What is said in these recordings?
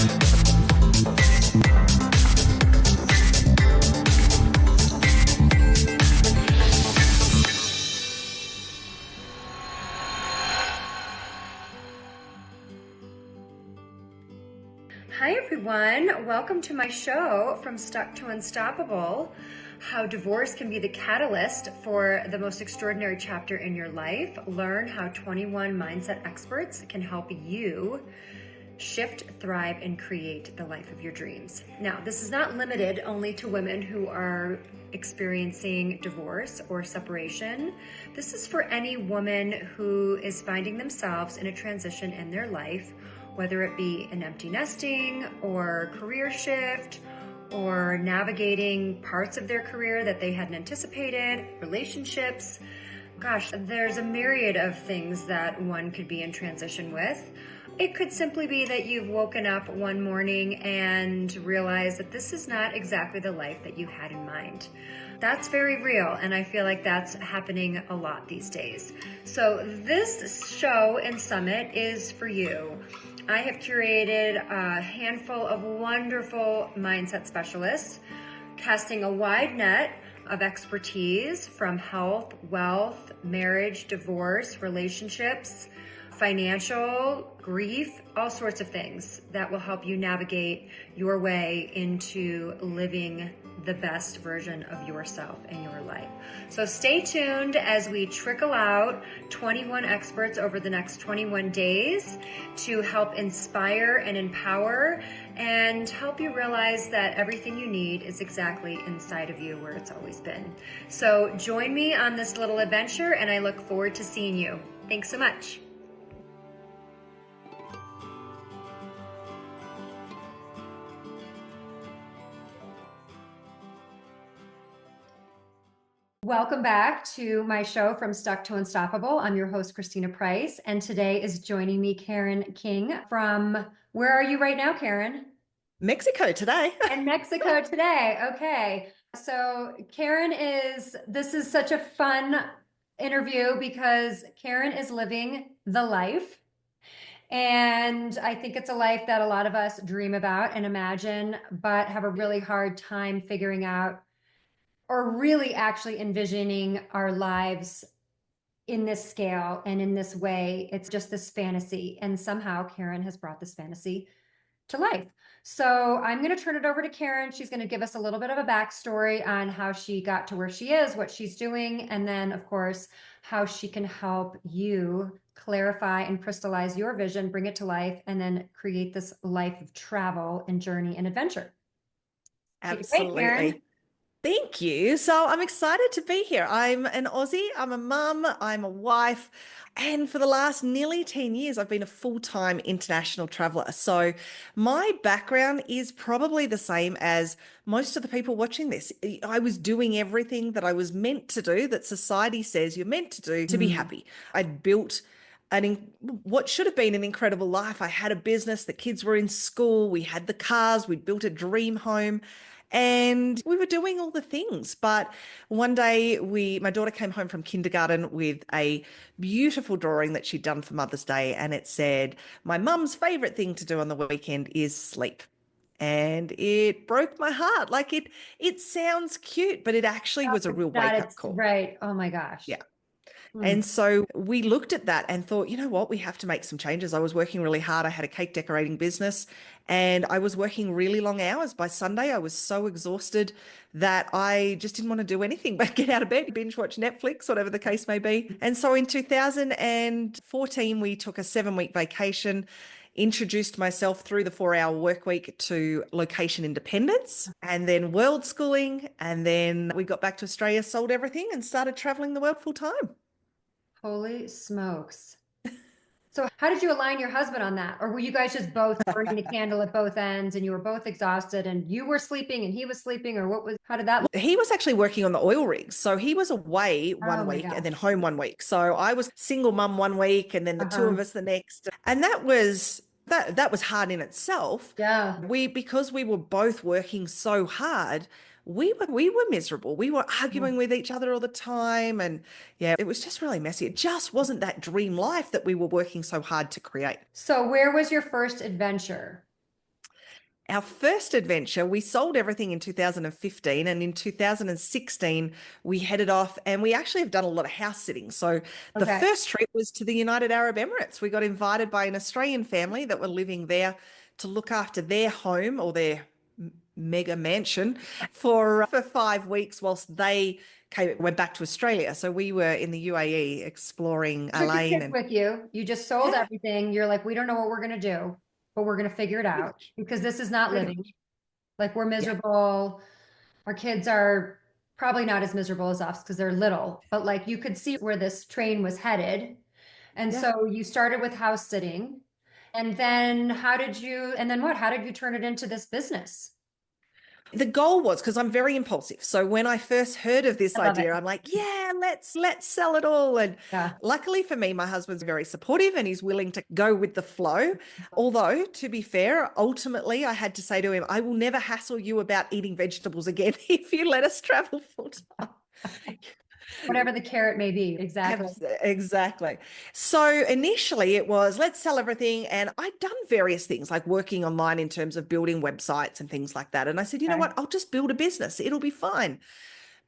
Hi everyone, welcome to my show, From Stuck to Unstoppable, how divorce can be the catalyst for the most extraordinary chapter in your life. Learn how 21 mindset experts can help you shift, thrive, and create the life of your dreams. Now, this is not limited only to women who are experiencing divorce or separation. This is for any woman who is finding themselves in a transition in their life, whether it be an empty nesting or career shift or navigating parts of their career that they hadn't anticipated, relationships. Gosh, there's a myriad of things that one could be in transition with. It could simply be that you've woken up one morning and realized that this is not exactly the life that you had in mind. That's very real, and I feel like that's happening a lot these days. So this show and summit is for you. I have curated a handful of wonderful mindset specialists, casting a wide net of expertise from health, wealth, marriage, divorce, relationships, financial, grief, all sorts of things that will help you navigate your way into living the best version of yourself in your life. So stay tuned as we trickle out 21 experts over the next 21 days to help inspire and empower and help you realize that everything you need is exactly inside of you where it's always been. So join me on this little adventure, and I look forward to seeing you. Thanks so much. Welcome back to my show, From Stuck to Unstoppable. I'm your host, Christina Price, and today is joining me Karen King from, where are you right now, Karen? Mexico today. In Mexico today. Okay. So this is such a fun interview because Karen is living the life. And I think it's a life that a lot of us dream about and imagine, but have a really hard time figuring out or really actually envisioning our lives in this scale and in this way. It's just this fantasy. And somehow Karen has brought this fantasy to life. So I'm going to turn it over to Karen. She's going to give us a little bit of a backstory on how she got to where she is, what she's doing, and then, of course, how she can help you clarify and crystallize your vision, bring it to life, and then create this life of travel and journey and adventure. Absolutely. Karen. Thank you. So I'm excited to be here. I'm an Aussie, I'm a mum, I'm a wife, and for the last nearly 10 years, I've been a full-time international traveler. So my background is probably the same as most of the people watching this. I was doing everything that I was meant to do, that society says you're meant to do to be happy. I'd built what should have been an incredible life. I had a business, the kids were in school, we had the cars, we'd built a dream home. And we were doing all the things. But one day my daughter came home from kindergarten with a beautiful drawing that she'd done for Mother's Day. And it said, my mum's favorite thing to do on the weekend is sleep. And it broke my heart. Like it sounds cute, but it actually was a real wake-up call. Right. Oh my gosh. Yeah. And so we looked at that and thought, you know what, we have to make some changes. I was working really hard. I had a cake decorating business and I was working really long hours. By Sunday, I was so exhausted that I just didn't want to do anything but get out of bed, binge watch Netflix, whatever the case may be. And so in 2014, we took a 7-week vacation, introduced myself through the 4-hour work week to location independence and then world schooling. And then we got back to Australia, sold everything and started traveling the world full time. Holy smokes. So how did you align your husband on that? Or were you guys just both burning the candle at both ends and you were both exhausted and you were sleeping and he was sleeping, or how did that look? He was actually working on the oil rigs. So he was away one week and then home one week. So I was single mum one week and then the two of us the next. And that was hard in itself. Yeah. Because we were both working so hard, we were miserable. We were arguing with each other all the time. And yeah, it was just really messy. It just wasn't that dream life that we were working so hard to create. So where was your first adventure? Our first adventure, we sold everything in 2015, and in 2016 we headed off, and we actually have done a lot of house sitting. So the Okay. first trip was to the United Arab Emirates. We got invited by an Australian family that were living there to look after their home or their mega mansion for 5 weeks whilst they went back to Australia. So we were in the UAE exploring Took your Elaine kids and with you. You just sold yeah, everything. You're like, we don't know what we're going to do, but we're going to figure it pretty out much, because this is not pretty living. much. Like we're Yeah. miserable. Our kids are probably not as miserable as us because they're little, but like you could see where this train was headed. And Yeah. so you started with house sitting. And then and then what? How did you turn it into this business? The goal was because I'm very impulsive. So when I first heard of this I love it. idea, I'm like, yeah, let's sell it all. And Yeah. luckily for me, my husband's very supportive and he's willing to go with the flow. Although, to be fair, ultimately I had to say to him, I will never hassle you about eating vegetables again if you let us travel full time. Whatever the carrot may be. Exactly. Exactly. So initially it was let's sell everything. And I'd done various things like working online in terms of building websites and things like that. And I said, you know Okay. what? I'll just build a business. It'll be fine.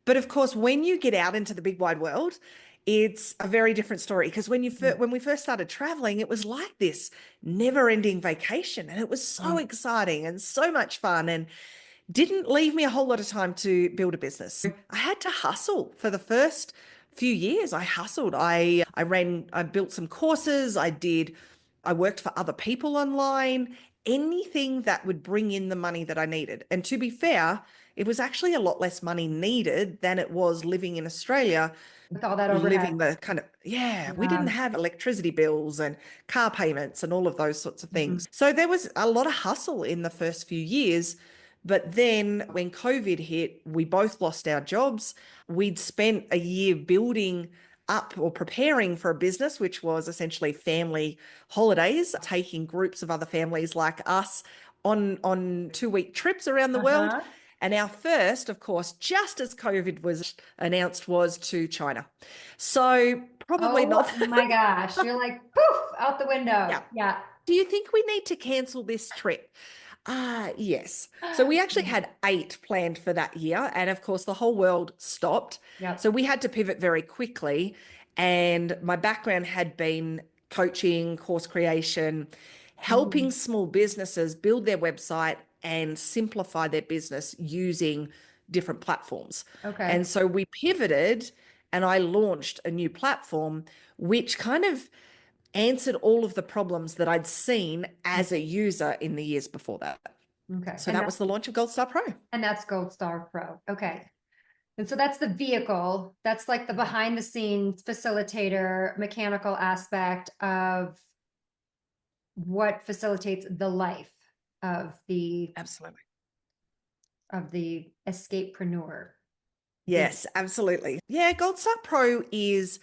But of course, when you get out into the big wide world, it's a very different story because when we first started traveling, it was like this never-ending vacation, and it was so Mm. exciting and so much fun. And didn't leave me a whole lot of time to build a business. I had to hustle for the first few years. I hustled. I built some courses. I worked for other people online, anything that would bring in the money that I needed. And to be fair, it was actually a lot less money needed than it was living in Australia, With all that overhead. living the kind of, yeah, we didn't Yeah. have electricity bills and car payments and all of those sorts of Mhm. things. So there was a lot of hustle in the first few years. But then when COVID hit, we both lost our jobs. We'd spent a year building up or preparing for a business, which was essentially family holidays, taking groups of other families like us on 2 week trips around the world. Uh-huh. And our first, of course, just as COVID was announced, was to China. So probably Oh not. my gosh. You're like, poof, out the window. Yeah. Yeah. Do you think we need to cancel this trip? Yes. So we actually had 8 planned for that year. And of course, the whole world stopped. Yep. So we had to pivot very quickly. And my background had been coaching, course creation, helping Mhm. small businesses build their website and simplify their business using different platforms. Okay. And so we pivoted and I launched a new platform, which kind of answered all of the problems that I'd seen as a user in the years before that. Okay. So that was the launch of GoldStar Pro. And that's GoldStar Pro. Okay. And so that's the vehicle. That's like the behind the scenes facilitator, mechanical aspect of what facilitates the life of Absolutely. the escapepreneur. Is Yes, absolutely. Yeah, GoldStar Pro is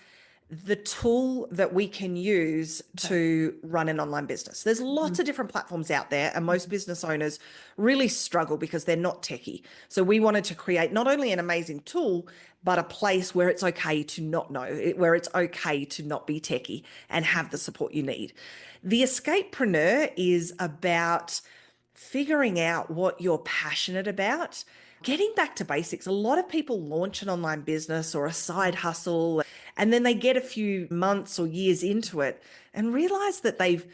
the tool that we can use okay. to run an online business. There's lots Mhm. of different platforms out there, and most business owners really struggle because they're not techie. So we wanted to create not only an amazing tool, but a place where it's okay to not know, where it's okay to not be techie and have the support you need. The Escapepreneur is about figuring out what you're passionate about, getting back to basics. A lot of people launch an online business or a side hustle, and then they get a few months or years into it and realize that they've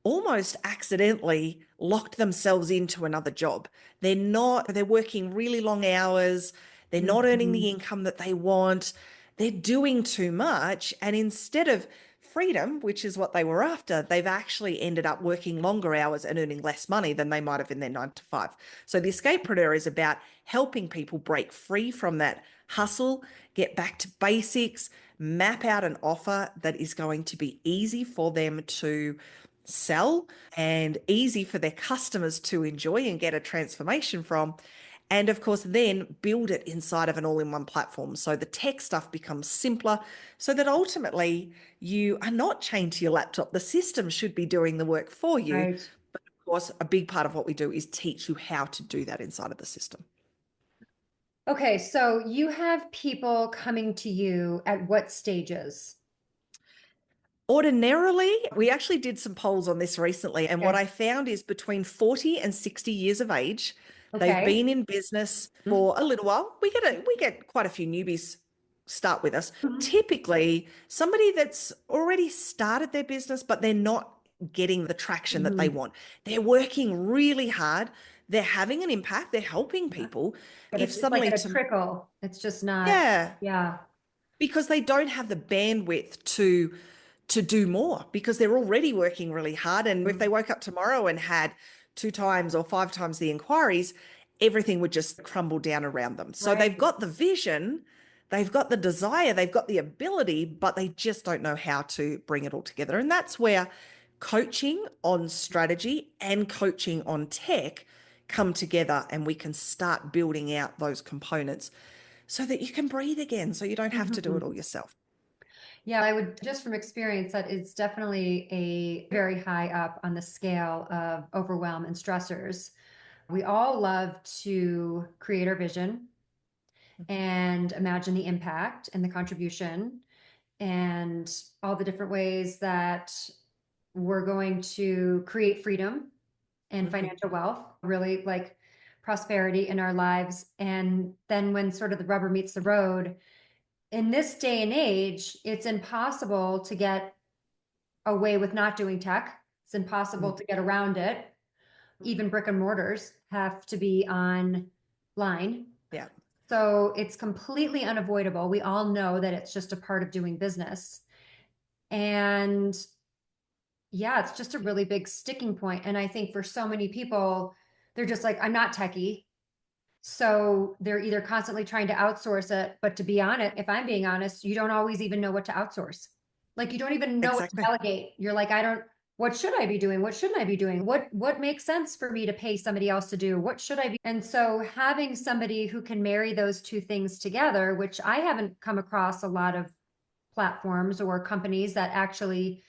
almost accidentally locked themselves into another job. They're working really long hours, they're not earning Mhm. the income that they want, they're doing too much. And instead of freedom, which is what they were after, they've actually ended up working longer hours and earning less money than they might have in their 9 to 5. So the escapepreneur is about helping people break free from that hustle, get back to basics, map out an offer that is going to be easy for them to sell and easy for their customers to enjoy and get a transformation from. And of course, then build it inside of an all in one platform. So the tech stuff becomes simpler so that ultimately you are not chained to your laptop. The system should be doing the work for you. Right. But of course, a big part of what we do is teach you how to do that inside of the system. Okay, so you have people coming to you at what stages? Ordinarily, we actually did some polls on this recently, and what Okay. I found is between 40 and 60 years of age, they've Okay. been in business Mhm. for a little while. We get quite a few newbies start with us. Mhm. Typically, somebody that's already started their business, but they're not getting the traction that they Mhm. want. They're working really hard. They're having an impact. They're helping Yeah. people. But If it's like suddenly at a to, trickle. It's just not, yeah, yeah. because they don't have the bandwidth to do more because they're already working really hard. And if they Mhm. woke up tomorrow and had two times or five times the inquiries, everything would just crumble down around them. So they've Right. got the vision, they've got the desire, they've got the ability, but they just don't know how to bring it all together. And that's where coaching on strategy and coaching on tech come together, and we can start building out those components so that you can breathe again, so you don't have to do it Mhm. all yourself. Yeah, I would just from experience that it's definitely a very high up on the scale of overwhelm and stressors. We all love to create our vision and imagine the impact and the contribution and all the different ways that we're going to create freedom and Mhm. financial wealth, really like prosperity in our lives. And then when sort of the rubber meets the road, in this day and age, it's impossible to get away with not doing tech. It's impossible Mm. to get around it. Even brick and mortars have to be online. Yeah. So it's completely unavoidable. We all know that it's just a part of doing business. And yeah, it's just a really big sticking point. And I think for so many people, they're just like, I'm not techie. So they're either constantly trying to outsource it, but to be honest, if I'm being honest, you don't always even know what to outsource. Like you don't even know what to Exactly. delegate. You're like, I don't, what should I be doing? What shouldn't I be doing? What makes sense for me to pay somebody else to do? What should I be? And so having somebody who can marry those two things together, which I haven't come across a lot of platforms or companies that actually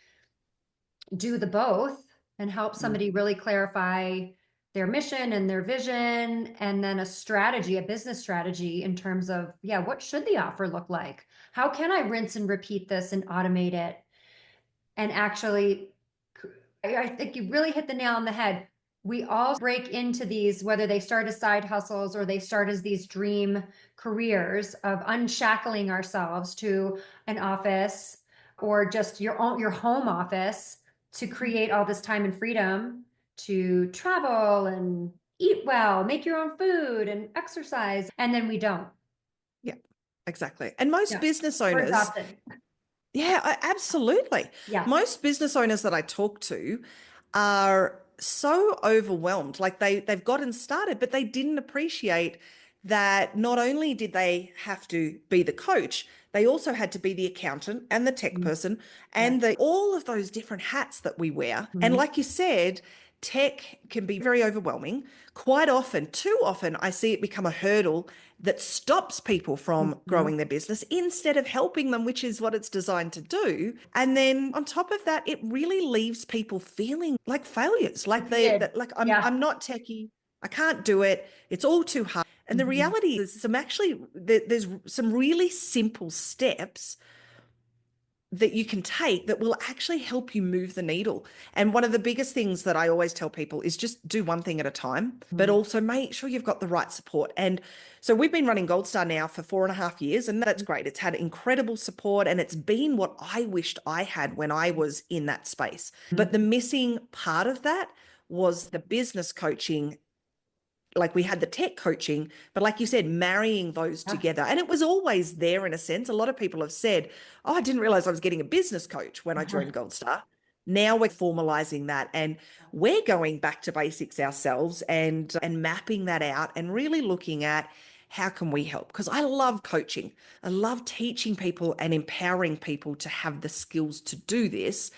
do the both and help Mm. somebody really clarify their mission and their vision and then a strategy, a business strategy in terms of, yeah, what should the offer look like? How can I rinse and repeat this and automate it and actually I think you really hit the nail on the head. We all break into these, whether they start as side hustles or they start as these dream careers of unshackling ourselves to an office or just your home office to create all this time and freedom to travel and eat well, make your own food and exercise, and then we don't. Yeah, exactly. And most Yeah, business we're owners, exhausted. yeah, absolutely. Yeah. Most business owners that I talk to are so overwhelmed. Like they've gotten started, but they didn't appreciate that not only did they have to be the coach, they also had to be the accountant and the tech Mhm. person Yeah. and the all of those different hats that we wear. And Mhm. like you said, tech can be very overwhelming. Quite often, too often, I see it become a hurdle that stops people from Mhm. growing their business instead of helping them, which is what it's designed to do. And then on top of that, it really leaves people feeling like failures, like Defeated. like Yeah. I'm not techie, I can't do it, it's all too hard. And the Mhm. reality is there's some really simple steps that you can take that will actually help you move the needle. And one of the biggest things that I always tell people is just do one thing at a time, but Mhm. also make sure you've got the right support. And so we've been running GoldStar now for 4.5 years, and that's great. It's had incredible support, and it's been what I wished I had when I was in that space. But the missing part of that was the business coaching. Like we had the tech coaching, but like you said, marrying those Yeah. together. And it was always there in a sense. A lot of people have said, oh, I didn't realize I was getting a business coach when I Uh-huh. joined GoldStar. Now we're formalizing that, and we're going back to basics ourselves and mapping that out and really looking at how can we help? Because I love coaching. I love teaching people and empowering people to have the skills to do this,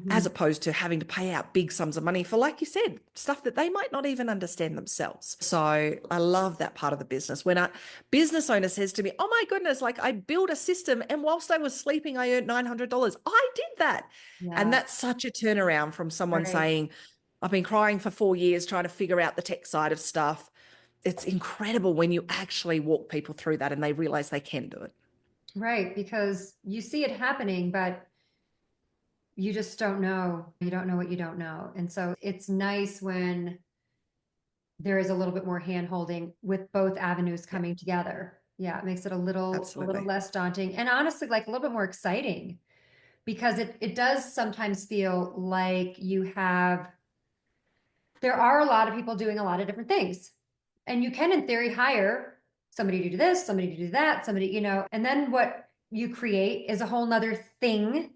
as Mhm. opposed to having to pay out big sums of money for, like you said, stuff that they might not even understand themselves. So I love that part of the business. When a business owner says to me, oh my goodness, like I built a system and whilst I was sleeping, I earned $900. I did that. And Yeah. that's such a turnaround from someone Right. saying, I've been crying for 4 years trying to figure out the tech side of stuff. It's incredible when you actually walk people through that and they realize they can do it. Right. Because you see it happening, but you just don't know. You don't know what you don't know. And so it's nice when there is a little bit more hand holding with both avenues Yeah, coming together. Yeah, it makes it a little absolutely. less daunting and honestly like a little bit more exciting because it does sometimes feel like there are a lot of people doing a lot of different things. And you can in theory hire somebody to do this, somebody to do that, somebody, and then what you create is a whole nother thing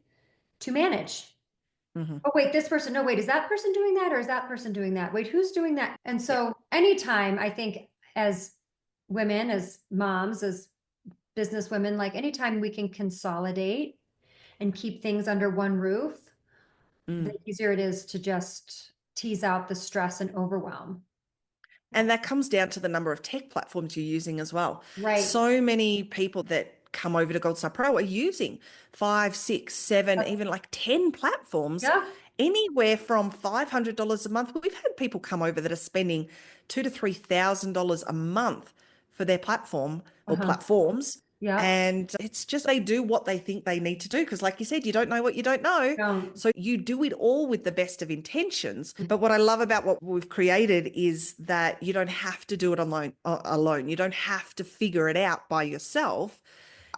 to manage. Hmm. Oh, wait, this person, no, wait, is that person doing that or is that person doing that? Wait, who's doing that? And Yeah. so anytime I think as women, as moms, as business women, like anytime we can consolidate and keep things under one roof, the Mm. easier it is to just tease out the stress and overwhelm. And that comes down to the number of tech platforms you're using as well. Right. So many people that come over to GoldStar Pro are using five, six, seven, Yep. even like 10 platforms, Yeah. anywhere from $500 a month. We've had people come over that are spending two to $3,000 a month for their platform or Uh-huh. platforms. Yeah. And it's just they do what they think they need to do. Because, like you said, you don't know what you don't know. Don't. So you do it all with the best of intentions. But what I love about what we've created is that you don't have to do it alone. You don't have to figure it out by yourself.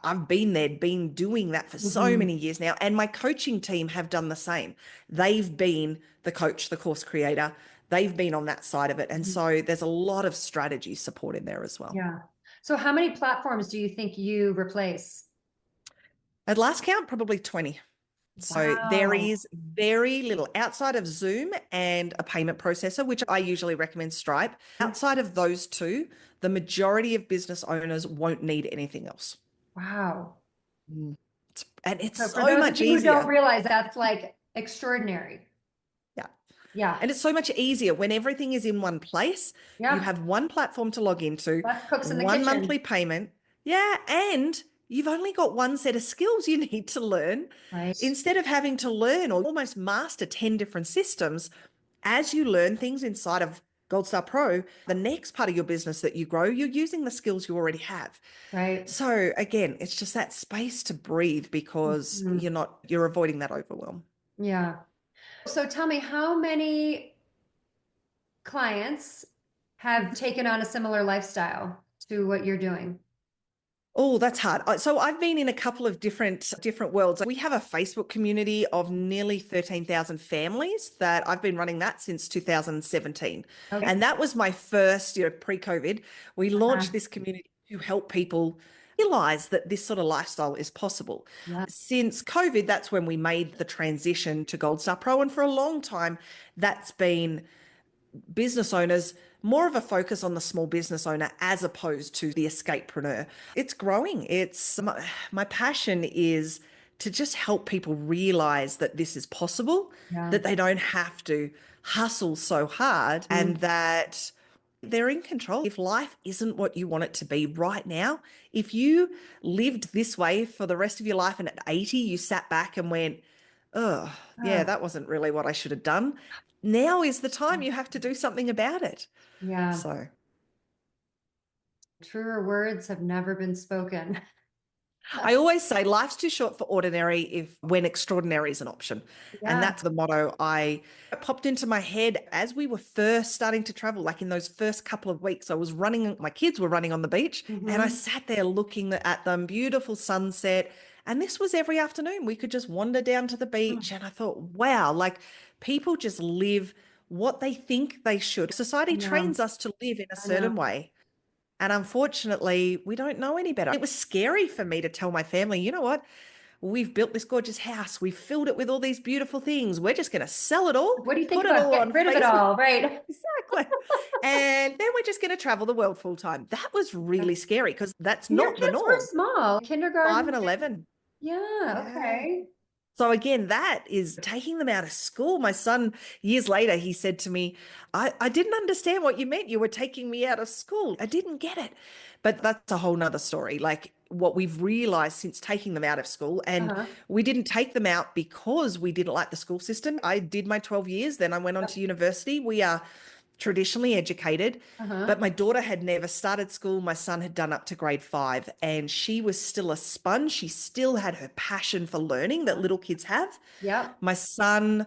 I've been there, been doing that for so Mhm. many years now. And my coaching team have done the same. They've been the coach, the course creator. They've been on that side of it. And so there's a lot of strategy support in there as well. Yeah. So how many platforms do you think you replace? At last count, probably 20. So there Wow. is very little outside of Zoom and a payment processor, which I usually recommend Stripe. Outside of those two, the majority of business owners won't need anything else. Wow. Mm. And it's So for so those of much you who don't easier. realize that's like extraordinary. Yeah. Yeah. And it's so much easier when everything is in one place. You Yeah. have one platform to log into, Less cooks in the one monthly kitchen. payment. Yeah. And you've only got one set of skills you need to learn. Right. Instead of having to learn or almost master 10 different systems, as you learn things inside of GoldStar Pro, the next part of your business that you grow, you're using the skills you already have. Right. So again, it's just that space to breathe because Mhm. you're avoiding that overwhelm. Yeah. So tell me, how many clients have taken on a similar lifestyle to what you're doing? Oh, that's hard. So I've been in a couple of different worlds. We have a Facebook community of nearly 13,000 families that I've been running that since 2017. Okay. And that was my first, pre-COVID. We launched this community to help people realize that this sort of lifestyle is possible. Yeah. Since COVID, that's when we made the transition to Gold Star Pro. And for a long time, that's been business owners, more of a focus on the small business owner as opposed to the escapepreneur. It's growing. My passion is to just help people realize that this is possible, Yeah. that they don't have to hustle so hard, Mhm. and that they're in control. If life isn't what you want it to be right now, if you lived this way for the rest of your life and at 80 you sat back and went, oh, yeah, Ah, that wasn't really what I should have done. Now is the time you have to do something about it. yeah. So Truer words have never been spoken. I always say life's too short for ordinary if when extraordinary is an option. And Yeah. that's the motto I it popped into my head as we were first starting to travel, like in those first couple of weeks. I was running, my kids were running on the beach, and I Hmm. sat there looking at them, beautiful sunset. And this was every afternoon. We could just wander down to the beach. And I thought, wow, like people just live what they think they should. I Society know. trains us to live in a I know. certain way. And unfortunately, we don't know any better. It was scary for me to tell my family, you know what? We've built this gorgeous house. We've filled it with all these beautiful things. We're just going to sell it all, What do you think put it about all getting on rid of it Facebook. all? Right. Exactly. And then we're just going to travel the world full time. That was really scary because that's Your not the kids were norm. small, 5 kindergarten. and 11. Yeah. Yeah. Okay. So again, that is taking them out of school. My son, years later, he said to me, I didn't understand what you meant. You were taking me out of school. I didn't get it. But that's a whole nother story. Like what we've realized since taking them out of school, and Uh-huh. we didn't take them out because we didn't like the school system. I did my 12 years, then I went on to university. We are traditionally educated, Uh-huh. but my daughter had never started school. My son had done up to grade 5, and she was still a sponge. She still had her passion for learning that little kids have. Yep. My son,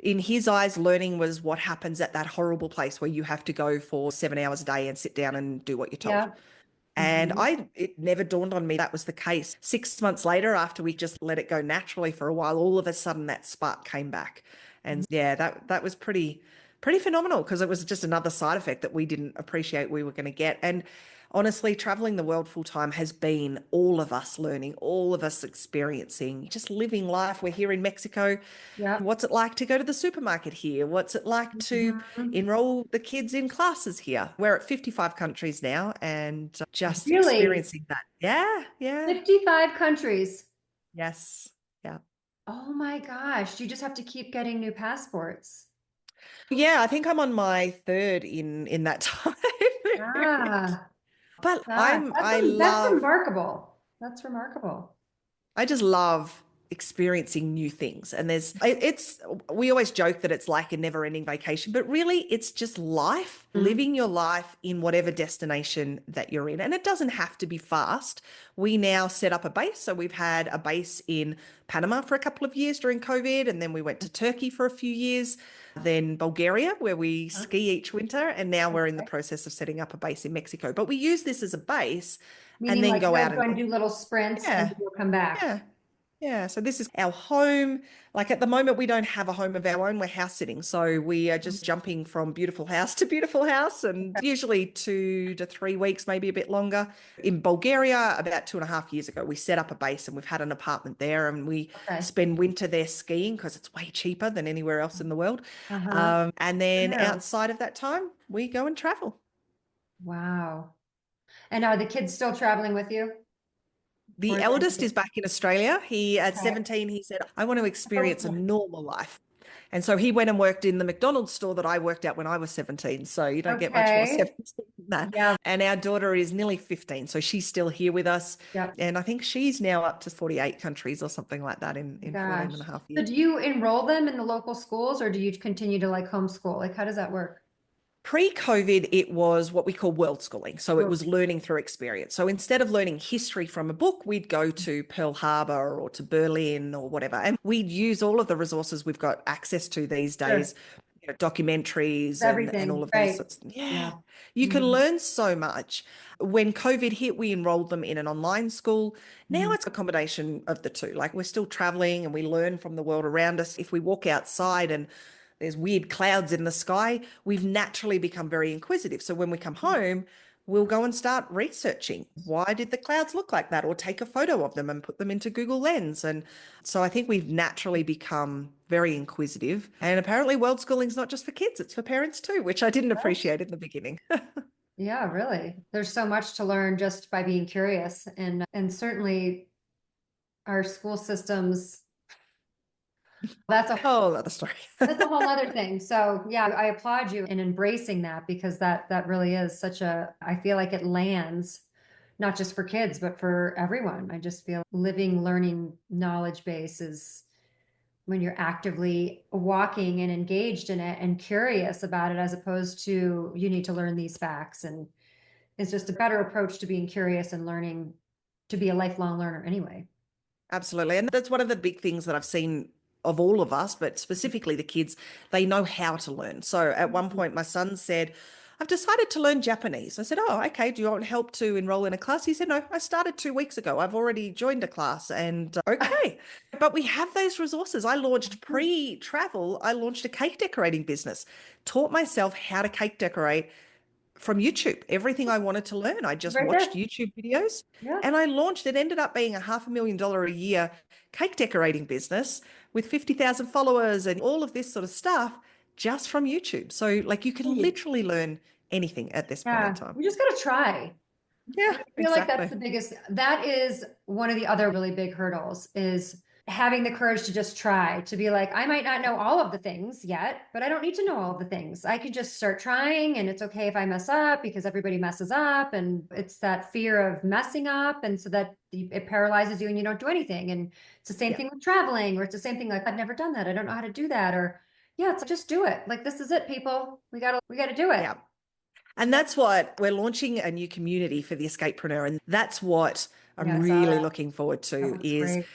in his eyes, learning was what happens at that horrible place where you have to go for 7 hours a day and sit down and do what you're told. Yeah. And Hmm. it never dawned on me that was the case. 6 months later, after we just let it go naturally for a while, all of a sudden that spark came back. And yeah, that was pretty phenomenal because it was just another side effect that we didn't appreciate we were going to get. And honestly, traveling the world full time has been all of us learning, all of us experiencing, just living life. We're here in Mexico. Yep. What's it like to go to the supermarket here? What's it like to Mhm. enroll the kids in classes here? We're at 55 countries now and just Really? experiencing that. Yeah, yeah, 55 countries. yes, yeah. Oh my gosh. You just have to keep getting new passports. Yeah, I think I'm on my third in that time period. Ah, But gosh. I That's love remarkable. That's remarkable. I just love experiencing new things. And it's, we always joke that it's like a never ending vacation, but really it's just life, Mhm. living your life in whatever destination that you're in. And it doesn't have to be fast. We now set up a base. So we've had a base in Panama for a couple of years during COVID. And then we went to Turkey for a few years, then Bulgaria, where we Huh? ski each winter. And now we're in the Okay. process of setting up a base in Mexico. But we use this as a base and Meaning then like go you'll out go and and do little sprints and yeah. then you'll come back. Yeah. Yeah. So this is our home. Like at the moment, we don't have a home of our own. We're house sitting. So we are just jumping from beautiful house to beautiful house and Okay. usually 2 to 3 weeks, maybe a bit longer. In Bulgaria, about 2.5 years ago, we set up a base and we've had an apartment there and we Okay. spend winter there skiing because it's way cheaper than anywhere else in the world. Uh-huh. And then No. outside of that time, we go and travel. Wow. And are the kids still traveling with you? Or The is eldest it is back in Australia. He, at okay? 17, he said, I want to Oh, experience a normal life. And so he went and worked in the McDonald's store that I worked at when I was 17. So you don't get much more okay. 17 than that. Yeah. And our daughter is nearly 15. So she's still here with us. Yep. And I think she's now up to 48 countries or something like that in 14 Gosh. and a half So years. do you enroll them in the local schools or do you continue to like homeschool? Like how does that work? Pre-COVID, it was what we call world schooling. So it Well, was learning through experience. So instead of learning history from a book, we'd go to Pearl Harbor or to Berlin or whatever. And we'd use all of the resources we've got access to these days, sure. documentaries and all Everything. of these Right. sorts. Yeah. Yeah. You can Mhm. learn so much. When COVID hit, we enrolled them in an online school. Now Mhm. it's a combination of the two. Like we're still traveling and we learn from the world around us. If we walk outside and there's weird clouds in the sky, we've naturally become very inquisitive. So when we come home, we'll go and start researching why did the clouds look like that or take a photo of them and put them into Google Lens. And so I think we've naturally become very inquisitive. And apparently world schooling is not just for kids, it's for parents too, which I didn't appreciate in the beginning. Yeah, really. There's so much to learn just by being curious and certainly our school systems, that's a Whole other story. that's a whole other thing. So yeah, I applaud you in embracing that because that really is such a, I feel like it lands not just for kids, but for everyone. I just feel living, learning knowledge base is when you're actively walking and engaged in it and curious about it, as opposed to you need to learn these facts. And it's just a better approach to being curious and learning to be a lifelong learner anyway. Absolutely. And that's one of the big things that I've seen of all of us, but specifically the kids, they know how to learn. So at one point, my son said, I've decided to learn Japanese. I said, oh, okay. Do you want help to enroll in a class? He said, no, I started 2 weeks ago. I've already joined a class. And okay. But we have those resources. I launched pre travel, I launched a cake decorating business, taught myself how to cake decorate from YouTube. Everything I wanted to learn, I just Right watched there. YouTube videos Yeah. and I launched. It ended up being a $500,000 a year cake decorating business with 50,000 followers and all of this sort of stuff just from YouTube. So, like, you can literally learn anything at this point in Yeah. time. You just got to try. Yeah, I feel like that's exactly. the biggest, that is one of the other really big hurdles is having the courage to just try, to be like, I might not know all of the things yet, but I don't need to know all of the things. I can just start trying and it's okay if I mess up because everybody messes up. And it's that fear of messing up. And so that it paralyzes you and you don't do anything. And it's the same Yeah. thing with traveling, or it's the same thing like, I've never done that. I don't know how to do that. Or, Yeah, it's just do it. Like, this is it, people. We gotta do it. Yeah. And that's what we're launching a new community for the escapepreneur. And that's what Yeah, I'm I saw really that. looking forward That to was is great.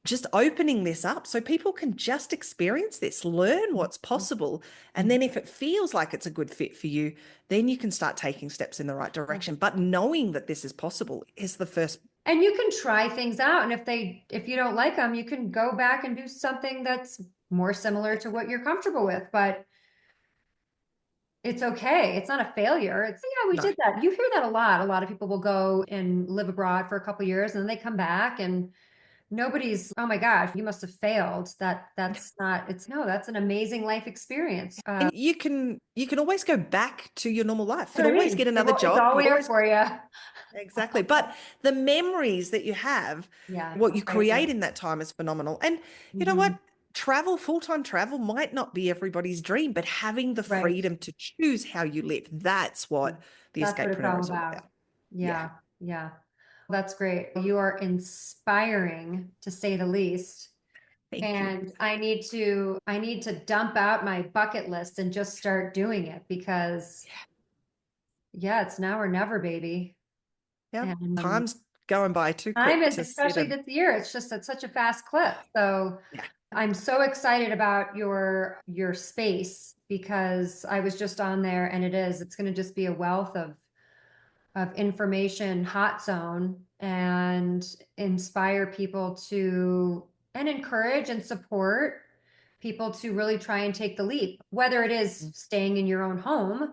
just opening this up so people can just experience this, learn what's possible. And then if it feels like it's a good fit for you, then you can start taking steps in the right direction. But knowing that this is possible is the first. And you can try things out, and if you don't like them, you can go back and do something that's more similar to what you're comfortable with. But it's okay. It's not a failure. It's, yeah, we No. did that. You hear that a lot. A lot of people will go and live abroad for a couple years and then they come back and nobody's, oh my gosh, you must have failed. That's not, it's no, that's an amazing life experience. And you can always go back to your normal life. You That's can what I always mean. get another It's job. all You there always for you. exactly. But the memories that you have, Yeah, what it's you priceless. create in that time is phenomenal. And you know what? Mhm. Travel, full-time travel might not be everybody's dream, but having the Right. freedom to choose how you live, that's what the That's what it's all escapepreneur is all about. about. Yeah. Yeah. Yeah. That's great. You are inspiring to say the least. Thank you. And I need to dump out my bucket list and just start doing it because yeah, it's now or never, baby. Yeah. And Time's going by too time quick is, to sit especially and this year, it's just at such a fast clip. So yeah. I'm so excited about your space because I was just on there and it's going to just be a wealth of information hot zone and inspire people to and encourage and support people to really try and take the leap, whether it is staying in your own home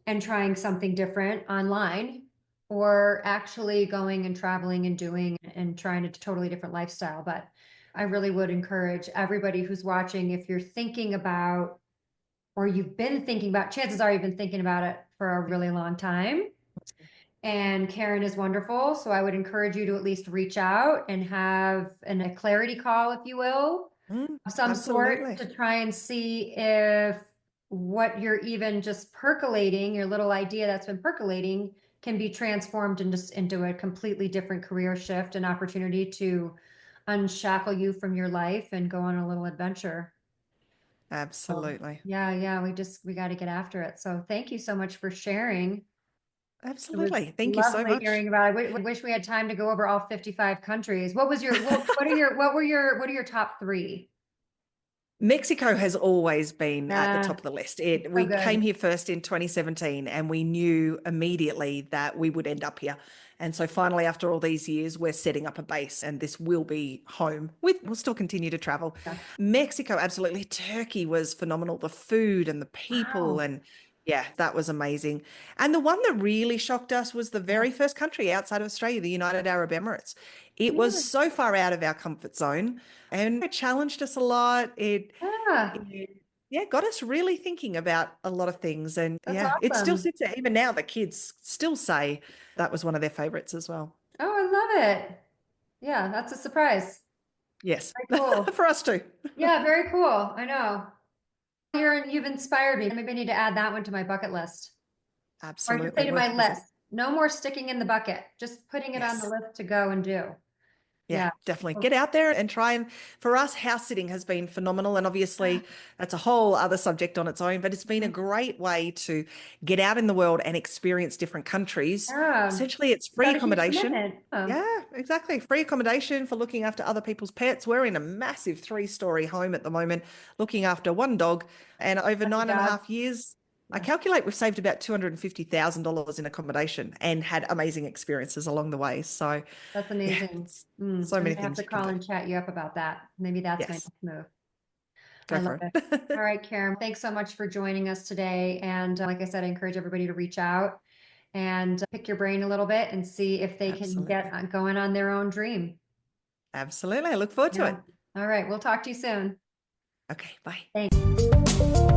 and trying something different online or actually going and traveling and doing and trying a totally different lifestyle. But I really would encourage everybody who's watching, if you're thinking about or you've been thinking about, chances are you've been thinking about it for a really long time. And Karen is wonderful. So I would encourage you to at least reach out and have a clarity call, if you will, of some sort Absolutely. to try and see if what you're even just percolating, your little idea that's been percolating, can be transformed into a completely different career shift and opportunity to unshackle you from your life and go on a little adventure. So, Absolutely. yeah, yeah, we got to get after it. So thank you so much for sharing. It was Absolutely. Thank you so lovely much. hearing about it. I wish we had time to go over all 55 countries. What are your top three? Mexico has always been at the top Yeah, of the list. it's so We came good. here first in 2017 and we knew immediately that we would end up here. And so finally, after all these years, we're setting up a base and this will be home. We'll still continue to travel. Yeah. Mexico, absolutely. Turkey was phenomenal. The food and the people Wow. and yeah, that was amazing. And the one that really shocked us was the Yeah. very first country outside of Australia, the United Arab Emirates. It was Yeah. so far out of our comfort zone and it challenged us a lot. Yeah. It yeah, got us really thinking about a lot of things. And That's yeah, it still awesome. sits there. Even now, the kids still say that was one of their favorites as well. Oh, I love it. Yeah, that's a surprise. Yes, Very cool. for us too. Yeah, very cool. I know. You've inspired me. Maybe I need to add that one to my bucket list. Or just say Absolutely to my worth a visit. list, no more sticking in the bucket, just putting it on the Yes. list to go and do. Yeah, Yeah. definitely. Get out there and try. And for us, house sitting has been phenomenal. And obviously, that's a whole other subject on its own, but it's been a great way to get out in the world and experience different countries. Yeah. Essentially, it's free Without a huge accommodation. commitment. Oh, Yeah, exactly. Free accommodation for looking after other people's pets. We're in a massive three-story home at the moment, looking after one dog. And over that's a nine and a job. half years, I Yeah. calculate we've saved about $250,000 in accommodation and had amazing experiences along the way. So, That's yeah, amazing. it's Mm, so I'm many gonna have things to you can call do. and chat you up about that. Maybe that's my Yes, next move. I go love for it. All it. right, Karen, thanks so much for joining us today. And like I said, I encourage everybody to reach out and pick your brain a little bit and see if they can get Absolutely. going on their own dream. Absolutely. I look forward to Yeah. it. All right, we'll talk to you soon. Okay, bye. Thanks.